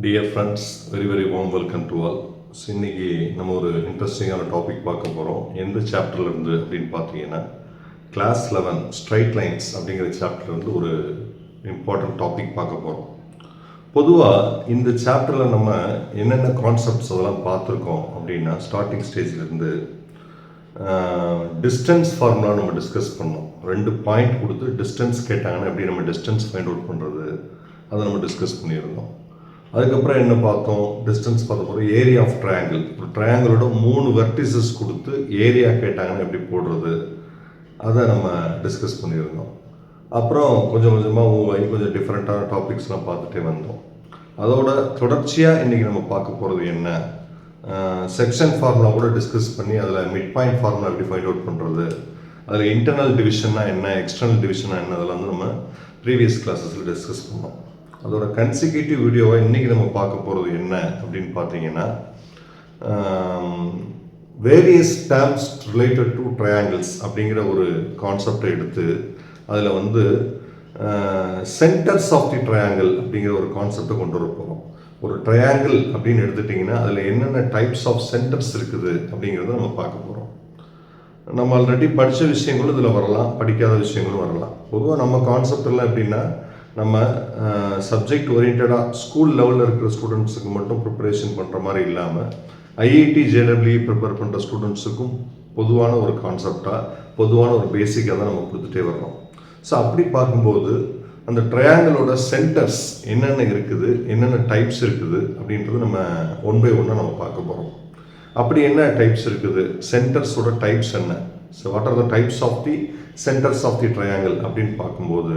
Dear friends, very warm welcome to all. இன்னைக்கு நம்ம ஒரு இன்ட்ரெஸ்டிங்கான டாபிக் பார்க்க போகிறோம். எந்த சாப்டர்ல இருந்து அப்படின்னு பார்த்தீங்கன்னா கிளாஸ் 11 ஸ்ட்ரைட் லைன்ஸ் அப்படிங்கிற சாப்டர்லேருந்து ஒரு இம்பார்ட்டன்ட் டாபிக் பார்க்க போகிறோம். பொதுவாக இந்த சாப்டரில் நம்ம என்னென்ன கான்செப்ட்ஸ் அதெல்லாம் பார்த்துருக்கோம் அப்படின்னா ஸ்டார்டிங் ஸ்டேஜ்லேருந்து டிஸ்டன்ஸ் ஃபார்முலா நம்ம டிஸ்கஸ் பண்ணோம். 2 பாயிண்ட் கொடுத்து டிஸ்டன்ஸ் கேட்டாங்கன்னா எப்படி நம்ம டிஸ்டன்ஸ் ஃபைண்ட் அவுட் பண்ணுறது அதை நம்ம டிஸ்கஸ் பண்ணியிருந்தோம். அதுக்கப்புறம் என்ன பார்த்தோம், டிஸ்டன்ஸ் பார்த்த போகிறோம். ஏரியா ஆஃப் ட்ரையாங்கிள், ஒரு ட்ரையாங்கிளோட 3 வெர்டிசஸ் கொடுத்து ஏரியா கேட்டாங்கன்னா எப்படி போடுறது அதை நம்ம டிஸ்கஸ் பண்ணியிருந்தோம். அப்புறம் கொஞ்சம் கொஞ்சமாக கொஞ்சம் டிஃப்ரெண்ட்டான டாபிக்ஸ்லாம் பார்த்துட்டே வந்தோம். அதோட தொடர்ச்சியாக இன்றைக்கி நம்ம பார்க்க போகிறது என்ன, செக்ஷன் ஃபார்முலா கூட டிஸ்கஸ் பண்ணி அதில் மிட் பாயிண்ட் ஃபார்முலா எப்படி ஃபைண்ட் அவுட் பண்ணுறது, அதில் இன்டர்னல் டிவிஷன்னா என்ன, எக்ஸ்டர்னல் டிவிஷனா என்ன, அதெல்லாம் வந்து நம்ம ப்ரீவியஸ் கிளாஸஸில் டிஸ்கஸ் பண்ணோம். அதோட கன்சிக்யூட்டிவ் வீடியோவை இன்றைக்கி நம்ம பார்க்க போகிறது என்ன அப்படின்னு பார்த்தீங்கன்னா various terms related to triangles அப்படிங்கிற ஒரு கான்செப்டை எடுத்து அதில் வந்து சென்டர்ஸ் ஆஃப் தி ட்ரையாங்கிள் அப்படிங்கிற ஒரு கான்செப்டை கொண்டு வர போகிறோம். ஒரு ட்ரையாங்கிள் அப்படின்னு எடுத்துட்டிங்கன்னா அதில் என்னென்ன டைப்ஸ் ஆஃப் சென்டர்ஸ் இருக்குது அப்படிங்கிறத நம்ம பார்க்க போகிறோம். நம்ம ஆல்ரெடி படித்த விஷயங்களும் இதில் வரலாம், படிக்காத விஷயங்களும் வரலாம். பொதுவாக நம்ம கான்செப்ட் எல்லாம் எப்படின்னா நம்ம சப்ஜெக்ட் ஓரியன்டாக ஸ்கூல் லெவலில் இருக்கிற ஸ்டூடெண்ட்ஸுக்கு மட்டும் ப்ரிப்பரேஷன் பண்ணுற மாதிரி இல்லாமல் ஐஐடி ஜேடபிள்யூ ப்ரிப்பேர் பண்ணுற ஸ்டூடெண்ட்ஸுக்கும் பொதுவான ஒரு கான்செப்டாக பொதுவான ஒரு பேசிக்காக தான் நம்ம கொடுத்துட்டே வர்றோம். ஸோ அப்படி பார்க்கும்போது அந்த ட்ரையாங்கிளோட சென்டர்ஸ் என்னென்ன இருக்குது, என்னென்ன டைப்ஸ் இருக்குது அப்படின்றது நம்ம ஒன் பை ஒன்னாக நம்ம பார்க்க போகிறோம். அப்படி என்ன டைப்ஸ் இருக்குது, சென்டர்ஸோட டைப்ஸ் என்ன, so what are the types of the centres of the triangle அப்படின்னு பார்க்கும்போது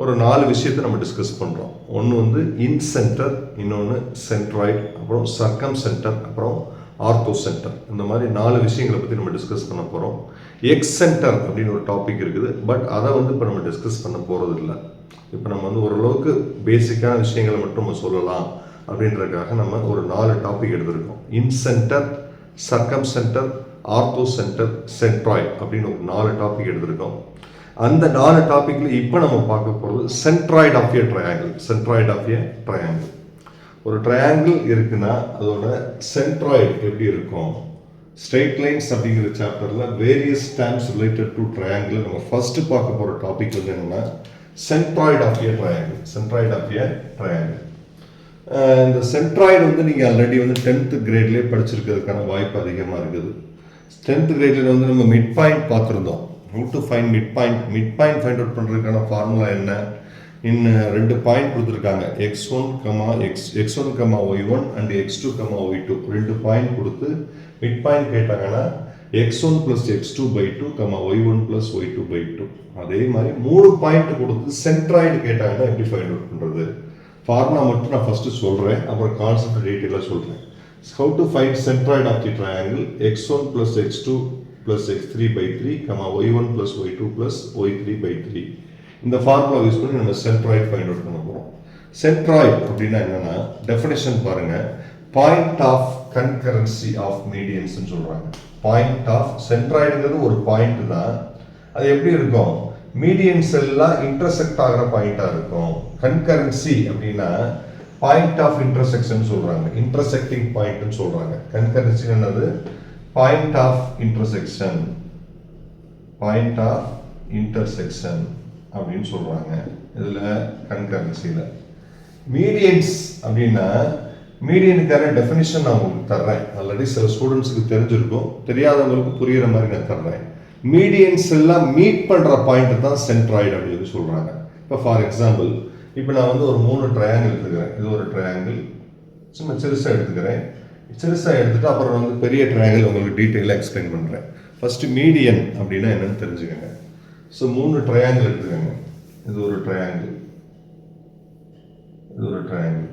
ஒரு 4 விஷயத்தை நம்ம டிஸ்கஸ் பண்ணுறோம். ஒன்று வந்து இன் சென்டர், இன்னொன்று சென்ட்ராய்டு, அப்புறம் சர்க்கம் சென்டர், அப்புறம் ஆர்த்தோ சென்டர். இந்த மாதிரி 4 விஷயங்களை பற்றி நம்ம டிஸ்கஸ் பண்ண போகிறோம். எக்ஸ் சென்டர் அப்படின்னு ஒரு டாபிக் இருக்குது, பட் அதை வந்து இப்போ நம்ம டிஸ்கஸ் பண்ண போகிறது இல்லை. இப்போ நம்ம வந்து ஓரளவுக்கு பேசிக்கான விஷயங்களை மட்டும் நம்ம சொல்லலாம் அப்படின்றதுக்காக நம்ம ஒரு 4 டாபிக் எடுத்திருக்கோம். இன் சென்டர், சர்க்கம் சென்டர், ஆர்த்தோ சென்டர், சென்ட்ராய்டு அப்படின்னு ஒரு 4 டாபிக் எடுத்திருக்கோம். அந்த 4 டாபிக்ல இப்போ நம்ம பார்க்க போகிறது centroid of a triangle. Centroid of a triangle, ஒரு ட்ரையாங்கிள் இருக்குன்னா அதோட சென்ட்ராய்டு எப்படி இருக்கும். ஸ்ட்ரெயிட் லைன்ஸ் அப்படிங்கிற சாப்டரில் various terms related to triangle நம்ம ஃபர்ஸ்ட் பார்க்க போகிற டாபிக் வந்து என்னென்னா centroid of a triangle. Centroid of a triangle, இந்த சென்ட்ராய்டு வந்து நீங்கள் ஆல்ரெடி வந்து 10th கிரேட்லேயே படிச்சிருக்கிறதுக்கான வாய்ப்பு அதிகமாக இருக்குது. 10th கிரேடில் வந்து நம்ம மிட் பாயிண்ட் பார்த்துருந்தோம். how to find mid point find out பண்ணுறதுக்கான ஃபார்முலா என்ன, இன்னும் 2 பாயிண்ட் கொடுத்துருக்காங்க, x1, y1 and x2, y2 2 point கொடுத்து மிட் பாயிண்ட் கேட்டாங்கன்னா x1 + x2/2, y1 + y2/2. அதே மாதிரி 3 பாயிண்ட் கொடுத்து சென்ட்ராய்டு கேட்டாங்கன்னா எப்படி ஃபைண்ட் அவுட் பண்ணுறது. ஃபார்முலா மட்டும் நான் ஃபஸ்ட்டு சொல்கிறேன், அப்புறம் கான்செப்ட் டீட்டெயிலாக சொல்கிறேன். how to find centroid of the triangle x1 + x2 + x3/3, y1 + y2 + y3/3. இந்த ஃபார்முலா யூஸ் பண்ணி நம்ம சென்ட்ராய்டு ஃபைண்ட் அவுட் பண்ண போகிறோம். சென்ட்ராய்டு அப்படின்னா என்னன்னா டெஃபினேஷன் பாருங்க, பாயிண்ட் ஆஃப் கன்கரன்சி ஆஃப் மீடியன்ஸ்னு சொல்றாங்க. பாயிண்ட் ஆஃப் சென்ட்ராய்டுங்கிறது ஒரு பாயிண்ட் தான், அது எப்படி இருக்கும், மீடியன்ஸ் எல்லாம் இன்டர்செக்ட் ஆகிற பாயிண்டா இருக்கும். கன்கரன்சி அப்படின்னா பாயிண்ட் ஆஃப் இன்டர்செக்ஷன் சொல்றாங்க, இன்டர்செக்டிங் பாயிண்ட்னு சொல்றாங்க. கன்கரன்சி என்னது, point of intersection, point of intersection அப்படின்னு சொல்றாங்க இதுல கன்கரன்சியில். மீடியன்ஸ் அப்படின்னா மீடியனுக்கான டெஃபினிஷன் நான் உங்களுக்கு தர்றேன். ஆல்ரெடி சில ஸ்டூடெண்ட்ஸுக்கு தெரிஞ்சிருக்கும், தெரியாதவங்களுக்கு புரியுற மாதிரி நான் தர்றேன். மீடியன்ஸ் எல்லாம் மீட் பண்ற பாயிண்ட் தான் சென்ட்ராய்டு அப்படின்னு சொல்றாங்க. இப்போ ஃபார் எக்ஸாம்பிள், இப்போ நான் வந்து ஒரு 3 ட்ரையாங்கிள் எடுத்துக்கிறேன். இது ஒரு ட்ரையாங்கிள், சும்மா சிறுசா எடுத்துக்கிறேன். சிறுசா எடுத்துட்டு அப்புறம் வந்து பெரிய ட்ரையாங்கிள் உங்களுக்கு டீட்டெயிலாக எக்ஸ்பிளைன் பண்ணுறேன். ஃபர்ஸ்ட் மீடியன் அப்படின்னா என்னன்னு தெரிஞ்சுக்கோங்க. ஸோ 3 ட்ரையாங்கிள் எடுத்துக்கோங்க. இது ஒரு ட்ரையாங்கிள், இது ஒரு ட்ரையாங்கிள்.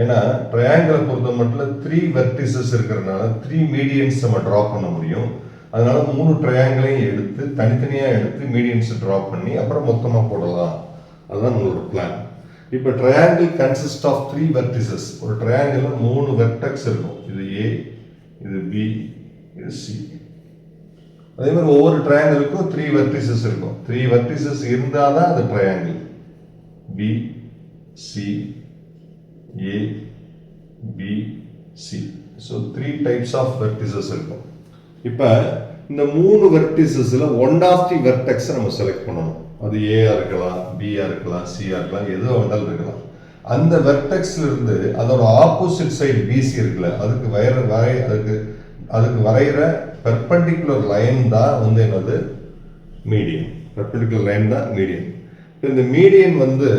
ஏன்னா ட்ரையாங்கிளை பொறுத்த மட்டும் 3 வெர்டிசஸ் இருக்கிறதுனால 3 மீடியன்ஸ் நம்ம ட்ரா பண்ண முடியும். அதனால 3 ட்ரையாங்கிளையும் எடுத்து தனித்தனியாக எடுத்து மீடியன்ஸ் ட்ரா பண்ணி அப்புறம் மொத்தமாக போடலாம். அதுதான் நம்மளோட பிளான். இப்போ ட்ரையாங்கிள் கன்சிஸ்ட் ஆஃப் 3 வெர்டிசஸ். ஒரு ட்ரையாங்கிள் 3 வெர்டெக்ஸ் இருக்கும். இது A, இது B, இது C. அதே மாதிரி ஒவ்வொரு ட்ரையாங்கிளுக்கும் 3 வெர்டிசஸ் இருக்கும். 3 வெர்டிசஸ் இருந்தால் தான் அது triangle. B, C, A, so 3 types of vertices இருக்கும். இப்போ இந்த 3 வெர்டிசஸில் ஒன் ஆஃப் தி வெர்டெக்ஸை நம்ம செலக்ட் பண்ணணும். அது ஏஆ இருக்கலாம், பிஆ இருக்கலாம், சிஆ இருக்கலாம், எதுவாக வேண்டாலும் இருக்கலாம். அந்த வெர்டெக்ஸ்ல இருந்து அதோட ஆப்போசிட் சைடு பிசி இருக்குல்ல, அதுக்கு வரைகிற பெர்பெண்டிகுலர் லைன் தான் வந்து என்னது மீடியன். பெர்பெண்டிகுலர் லைன் தான் மீடியன். இப்போ இந்த மீடியன் வந்து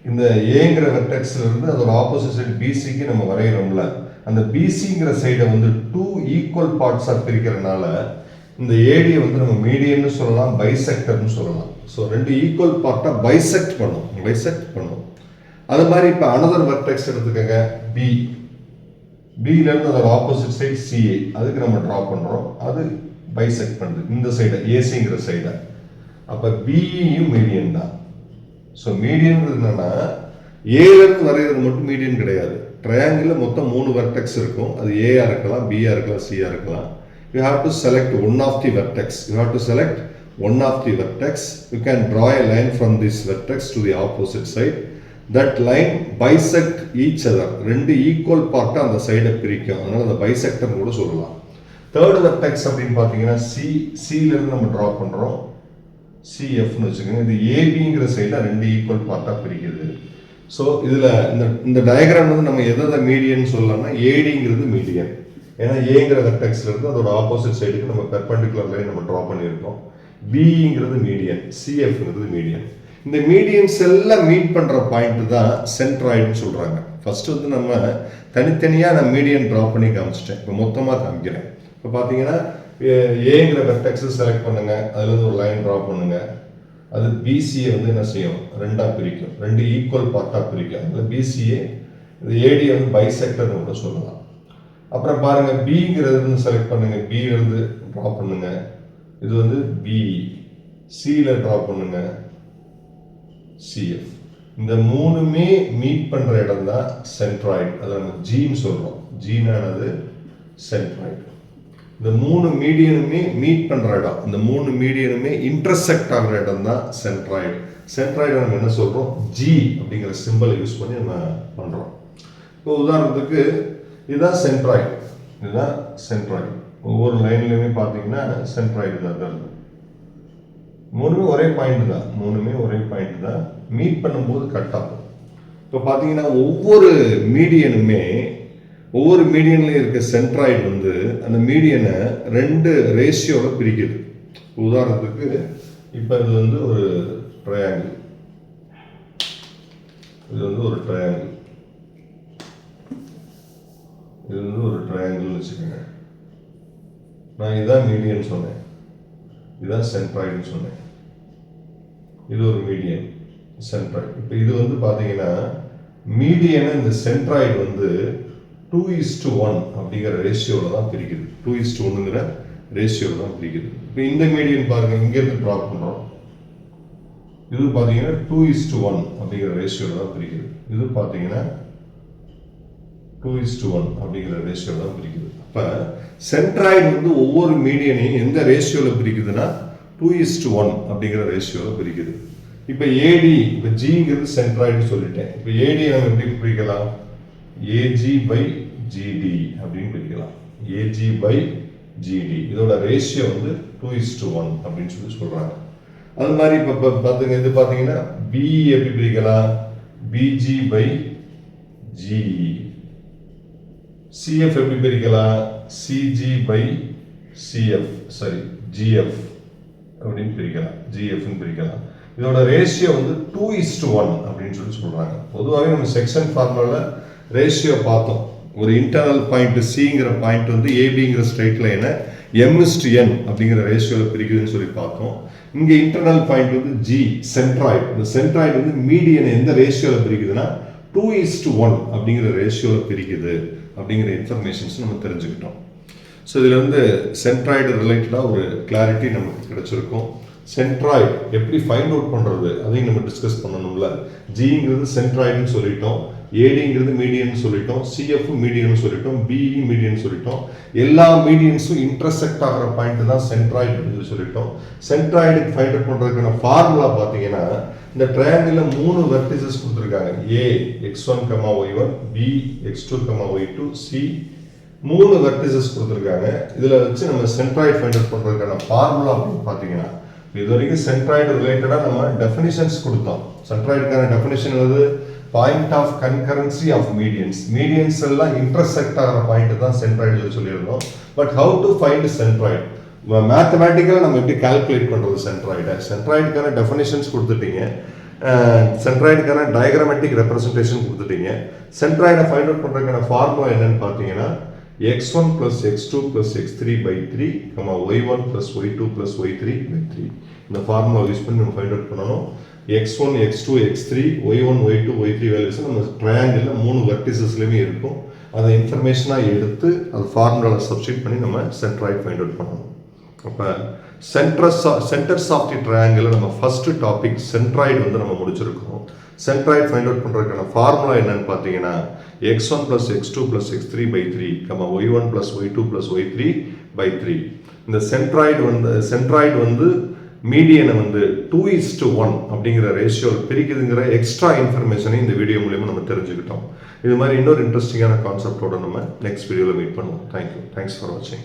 இந்த ஏங்கிற வெர்டெக்ஸ்ல இருந்து அதோட ஆப்போசிட் சைடு பிசிக்கு நம்ம வரைகிறோம்ல, அந்த பிசிங்கிற சைடை வந்து 2 ஈக்குவல் பார்ட்ஸாக பிரிக்கிறதுனால இந்த ஏடியை வந்து நம்ம மீடியன்னு சொல்லலாம், பைசெக்டர்னு சொல்லலாம். ஸோ 2 ஈக்குவல் பார்ட்டாக பைசெக்ட் பண்ணும். அது மாதிரி இப்போ அனதர் வெர்டெக்ஸ் எடுத்துக்கங்க, பிலேருந்து அதோட ஆப்போசிட் சைடு சிஏ, அதுக்கு நம்ம ட்ரா பண்ணுறோம். அது பைசெக்ட் பண்ணுது இந்த சைடை, ஏசிங்கிற சைடை. அப்போ பிஇயும் மீடியன் தான். ஸோ மீடியன் என்னன்னா ஏலேருந்து வரைகிறது மட்டும் மீடியன் கிடையாது. ட்ரையாங்கிளில் மொத்தம் 3 வெர்டெக்ஸ் இருக்கும். அது ஏஆ இருக்கலாம், பிஆ இருக்கலாம், சிஆ இருக்கலாம். You have to select one of the vertex. You can draw a line from this vertex to the opposite side. That line bisect each other. 2 equal பார்ட்டா அந்த சைடை பிரிக்கும். அதனால அந்த பைசெக்டர் கூட சொல்லலாம். தேர்ட் வெர்டெக்ஸ் அப்படின்னு பார்த்தீங்கன்னா சில இருந்து நம்ம டிரா பண்றோம். சிஎஃப்னு வச்சுக்கோங்க. இது ஏபிங்கிற சைடில் 2 ஈக்குவல் பார்ட்டா பிரிக்குது. ஸோ இதில் இந்த டயக்ராம் வந்து நம்ம எதை மீடியன் சொல்லலாம்னா ஏடிங்கிறது மீடியன். ஏன்னா ஏங்கிற வெர்டெக்ஸ்ல இருந்து அதோட ஆப்போசிட் சைடுக்கு நம்ம பெர்பெண்டிகுலர் லைன் நம்ம ட்ரா பண்ணியிருக்கோம். பிங்கிறது மீடியன், சிஎஃப்ங்கிறது மீடியன். இந்த மீடியன்ஸ் எல்லாம் மீட் பண்ற பாயிண்ட் தான் சென்ட்ராய்டுன்னு சொல்றாங்க. ஃபர்ஸ்ட் வந்து நம்ம தனித்தனியாக நான் மீடியன் ட்ரா பண்ணி காமிச்சிட்டேன். இப்போ மொத்தமாக காமிக்கிறேன். இப்போ பார்த்தீங்கன்னா ஏங்கிற வெர்டெக்ஸ் செலக்ட் பண்ணுங்க, அதுலேருந்து ஒரு லைன் ட்ரா பண்ணுங்க. அது பிசிஏ வந்து என்ன செய்யும், 2ஆ பிரிக்கும், 2 ஈக்குவல் பார்ட்டாக பிரிக்கும். அதில் பிசிஏ இது ஏடியை வந்து பைசெக்டர்னு கூட சொல்லலாம். அப்புறம் பாருங்க பிங்கிறது செலக்ட் பண்ணுங்க, பியிலிருந்து ட்ரா பண்ணுங்க. இது வந்து பி, சில ட்ரா பண்ணுங்க, சிஎஃப். இந்த 3மே மீட் பண்ற இடம் தான் சென்ட்ராய்டு. அதை நம்ம ஜின்னு சொல்றோம். ஜீனானது சென்ட்ராய்டு. இந்த 3 மீடியனுமே மீட் பண்ற இடம், இந்த 3 மீடியனுமே இன்டர்செக்ட் ஆகிற இடம் தான் சென்ட்ராய்டு. சென்ட்ராய்டு நம்ம என்ன சொல்றோம், ஜி அப்படிங்கிற சிம்பிளை யூஸ் பண்ணி நம்ம பண்றோம். இப்போ உதாரணத்துக்கு இதுதான் சென்ட்ராய்டு. ஒவ்வொரு லைன்லையுமே பார்த்தீங்கன்னா சென்ட்ராய்டு தான். 3மே ஒரே பாயிண்ட் தான். மீட் பண்ணும்போது கட் ஆகும். இப்போ பார்த்தீங்கன்னா ஒவ்வொரு மீடியன்லையும் இருக்க சென்ட்ராய்டு வந்து அந்த மீடியனை 2 ரேஷியோவில் பிரிக்குது. உதாரணத்துக்கு இப்போ இது வந்து ஒரு ட்ரையாங்கிள், இது வந்து ஒரு ட்ரையாங்கிள் வச்சுக்கோங்க. நான் இதான் மீடியன் சொன்னேன், இதுதான் சென்ட்ராய்டுன்னு சொன்னேன். இது ஒரு மீடியன் சென்ட்ராய்டு. இப்போ இது வந்து பார்த்தீங்கன்னா மீடியனை இந்த சென்ட்ராய்டு வந்து 2:1 அப்படிங்கிற ரேஷியோவில் தான் பிரிக்குது. 2:1ங்கிற ரேஷியோவில் தான் பிரிக்குது. இப்போ இந்த மீடியன் பாருங்க, இங்கேருந்து ட்ராப் பண்ணுறோம். இது பார்த்தீங்கன்னா 2:1 அப்படிங்கிற ரேஷியோவில் தான் பிரிக்குது. இது பார்த்தீங்கன்னா 2:1 அப்படிங்கிற ரேஷியோவில் தான் பிரிக்குது. அப்போ சென்ட்ராய்டு வந்து ஒவ்வொரு மீடியனையும் எந்த ரேஷியோவில் பிரிக்குதுன்னா 2:1 அப்படிங்கிற ரேஷியோவில் பிரிக்குது. இப்போ ஏடி, இப்போ ஜிங்கிறது சென்ட்ராய்டு சொல்லிட்டேன். இப்போ ஏடி நம்ம எப்படி பிரிக்கலாம், ஏஜி பை ஜிடி அப்படின்னு பிரிக்கலாம். ஏஜி பை ஜிடி இதோட ரேஷியோ வந்து 2:1 அப்படின்னு சொல்றாங்க. அது மாதிரி இப்போ பார்த்துங்க, இது பார்த்தீங்கன்னா பி எப்படி பிரிக்கலாம், பிஜி பை ஜிஇ. சிஎஃப் எப்படி பிரிக்கலாம், சிஜி பை சிஎஃப், ஜிஎஃப் அப்படின்னு பிரிக்கலாம். இதோட ரேஷியோ வந்து 2:1 அப்படின்னு சொல்றாங்க. பொதுவாகவே நம்ம செக்ஷன் ஃபார்முலாவில் ரேஷியோ பார்த்தோம். ஒரு இன்டர்னல் பாயிண்ட் சிங்கிற பாயிண்ட் வந்து ஏபிங்கிற ஸ்ட்ரைட் லைனை m:n அப்படிங்கிற ரேஷியோவில் பிரிக்குதுன்னு சொல்லி பார்த்தோம். இங்கே இன்டர்னல் பாயிண்ட் வந்து ஜி, சென்ட்ராய்டு. இந்த சென்ட்ராய்டு வந்து மீடியனை எந்த ரேஷியோவில் பிரிக்குதுன்னா 2:1 அப்படிங்கிற ரேஷியோவில் பிரிக்குது அப்படிங்கிற இன்ஃபர்மேஷன்ஸ் நம்ம தெரிஞ்சுக்கிட்டோம். ஸோ இதில் வந்து சென்ட்ராய்டு ரிலேட்டடாக ஒரு கிளாரிட்டி நமக்கு கிடைச்சிருக்கும். சென்ட்ராய்டு எப்படி ஃபைண்ட் அவுட் பண்ணுறது அதையும் நம்ம டிஸ்கஸ் பண்ணணும்ல. ஜிங்கிறது சென்ட்ராய்டுன்னு சொல்லிட்டோம், ஏடிங்கிறது மீடியன் சொல்லிட்டோம், சிஎஃப் மீடியன் சொல்லிட்டோம், பிஇ மீடியன் சொல்லிட்டோம். எல்லா மீடியன்ஸும் இன்டர்செக்ட் ஆகிற பாயிண்ட் தான் சென்ட்ராய்டு சொல்லிட்டோம். சென்ட்ராய்டு ஃபைண்ட் அவுட் பண்ணுறதுக்கான ஃபார்முலா பார்த்தீங்கன்னா, இந்த ட்ரையாங்கிளில் 3 வெர்டிசஸ் கொடுத்துருக்காங்க. ஏ x1, y1, B x2, y2, C 3 vertices கொடுத்துருக்காங்க. இதில் வச்சு நம்ம சென்ட்ராய்டு ஃபைண்ட் அவுட் பண்ணுறதுக்கான ஃபார்முலா அப்படின்னு பார்த்தீங்கன்னா, இது வரைக்கும் சென்ட்ராய்டு ரிலேட்டடாக நம்ம டெஃபினிஷன்ஸ் கொடுத்தோம். சென்ட்ராய்டுக்கான டெஃபினிஷன் வந்து point of concurrency of medians. Medians எல்லாம் இன்டர்செக்ட் ஆகிற பாயிண்ட் தான் சென்ட்ராய்டு சொல்லியிருந்தோம். But how to find centroid, மேத்தமேட்டிக்கலாக நம்ம எப்படி கால்குலேட் பண்ணுறது சென்ட்ராய்டை. சென்ட்ராய்டுக்கான டெஃபினிஷன்ஸ் கொடுத்துட்டீங்க, சென்ட்ராய்டுக்கான டயக்ராமேட்டிக் ரெப்ரசன்டேஷன் கொடுத்துட்டீங்க. சென்ட்ராய்டை ஃபைண்ட் அவுட் பண்ணுறதுக்கான ஃபார்முலா என்னன்னு பார்த்தீங்கன்னா, x1 plus x2 plus x3 by 3, y1 plus y2 plus y3 by 3. இந்த ஃபார்முலா யூஸ் பண்ணி நம்ம ஃபைண்ட் அவுட் பண்ணணும். x1, x2, x3, y1, y2, y3 values நம்ம ட்ரையாங்கிளில் 3 வெர்டிசஸ்லையுமே இருக்கும். அதை இன்ஃபர்மேஷனாக எடுத்து அது ஃபார்முலாவில் சப்ஸ்டியூட் பண்ணி நம்ம சென்ட்ராய்டு ஃபைண்ட் அவுட் பண்ணணும். அப்போ சென்டர்ஸ் ஆஃப் தி ட்ரையாங்கிள் நம்ம ஃபர்ஸ்ட் டாபிக் சென்ட்ராய்டு வந்து நம்ம முடிச்சிருக்கோம். சென்ட்ராய்டு ஃபைண்ட் அவுட் பண்ணுறதுக்கான ஃபார்முலா என்னன்னு பார்த்தீங்கன்னா, x1 plus x2 plus x3 by 3, y1 plus y2 plus y3 by 3. இந்த சென்ட்ராய்டு வந்து மீடியனை வந்து 2:1 அப்படிங்கிற ரேஷியோவில் பிரிக்குதுங்கிற எக்ஸ்ட்ரா இன்ஃபர்மேஷனை இந்த வீடியோ மூலியமாக நம்ம தெரிஞ்சுக்கிட்டோம். இது மாதிரி இன்னொரு இன்ட்ரெஸ்டிங்கான கான்செப்டோட நம்ம நெக்ஸ்ட் வீடியோவில் மீட் பண்ணுவோம். தேங்க்யூ. தேங்க்ஸ் ஃபார் வாட்சிங்.